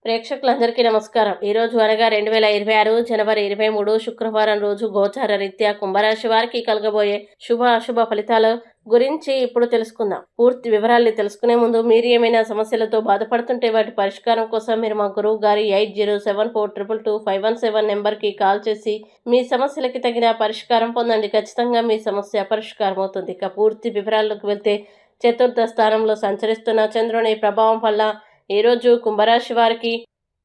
ప్రేక్షకులందరికీ నమస్కారం. ఈరోజు అనగా 2026 జనవరి 23 శుక్రవారం రోజు గోచార రీత్యా కుంభరాశి వారికి కలగబోయే శుభ అశుభ ఫలితాల గురించి ఇప్పుడు తెలుసుకుందాం. పూర్తి వివరాల్ని తెలుసుకునే ముందు మీరు ఏమైనా సమస్యలతో బాధపడుతుంటే వాటి పరిష్కారం కోసం మీరు మా గురువు గారి 8074222517 నెంబర్కి కాల్ చేసి మీ సమస్యలకి తగిన పరిష్కారం పొందండి. ఖచ్చితంగా మీ సమస్య పరిష్కారం అవుతుంది. ఇక పూర్తి వివరాల్లోకి వెళ్తే చతుర్థ స్థానంలో సంచరిస్తున్న చంద్రుని ప్రభావం వల్ల ఈరోజు కుంభరాశి వారికి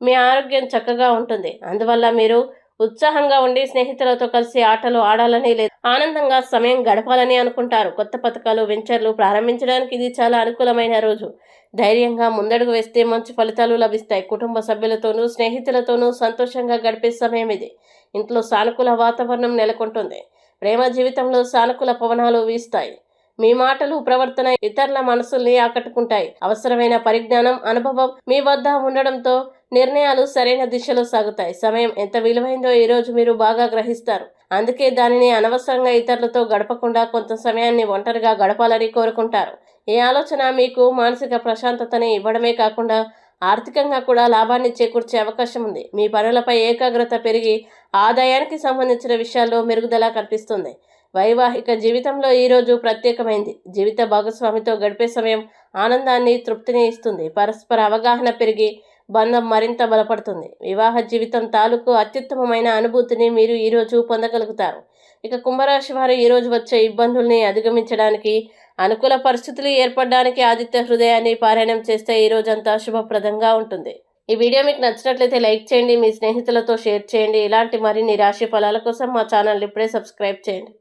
మీ ఆరోగ్యం చక్కగా ఉంటుంది. అందువల్ల మీరు ఉత్సాహంగా ఉండి స్నేహితులతో కలిసి ఆటలు ఆడాలని లేదా ఆనందంగా సమయం గడపాలని అనుకుంటారు. కొత్త పథకాలు వెంచర్లు ప్రారంభించడానికి ఇది చాలా అనుకూలమైన రోజు. ధైర్యంగా ముందడుగు వేస్తే మంచి ఫలితాలు లభిస్తాయి. కుటుంబ సభ్యులతోనూ స్నేహితులతోనూ సంతోషంగా గడిపే సమయం ఇది. ఇంట్లో సానుకూల వాతావరణం నెలకొంటుంది. ప్రేమ జీవితంలో సానుకూల పవనాలు వీస్తాయి. మీ మాటలు ప్రవర్తన ఇతరుల మనసుల్ని ఆకట్టుకుంటాయి. అవసరమైన పరిజ్ఞానం అనుభవం మీ వద్ద ఉండడంతో నిర్ణయాలు సరైన దిశలో సాగుతాయి. సమయం ఎంత విలువైందో ఈరోజు మీరు బాగా గ్రహిస్తారు. అందుకే దానిని అనవసరంగా ఇతరులతో గడపకుండా కొంత సమయాన్ని ఒంటరిగా గడపాలని కోరుకుంటారు. ఈ ఆలోచన మీకు మానసిక ప్రశాంతతని ఇవ్వడమే కాకుండా ఆర్థికంగా కూడా లాభాన్ని చేకూర్చే అవకాశం ఉంది. మీ పనులపై ఏకాగ్రత పెరిగి ఆదాయానికి సంబంధించిన విషయాల్లో మెరుగుదల కనిపిస్తుంది. వైవాహిక జీవితంలో ఈరోజు ప్రత్యేకమైంది. జీవిత భాగస్వామితో గడిపే సమయం ఆనందాన్ని తృప్తిని ఇస్తుంది. పరస్పర అవగాహన పెరిగి బంధం మరింత బలపడుతుంది. వివాహ జీవితం తాలూకు అత్యుత్తమమైన అనుభూతిని మీరు ఈరోజు పొందగలుగుతారు. ఇక కుంభరాశి వారు ఈరోజు వచ్చే ఇబ్బందుల్ని అధిగమించడానికి అనుకూల పరిస్థితులు ఏర్పడడానికి ఆదిత్య హృదయాన్ని పారాయణం చేస్తే ఈ రోజంతా శుభప్రదంగా ఉంటుంది. ఈ వీడియో మీకు నచ్చినట్లయితే లైక్ చేయండి, మీ స్నేహితులతో షేర్ చేయండి. ఇలాంటి మరిన్ని రాశి ఫలాల కోసం మా ఛానల్ ఇప్పుడే సబ్స్క్రైబ్ చేయండి.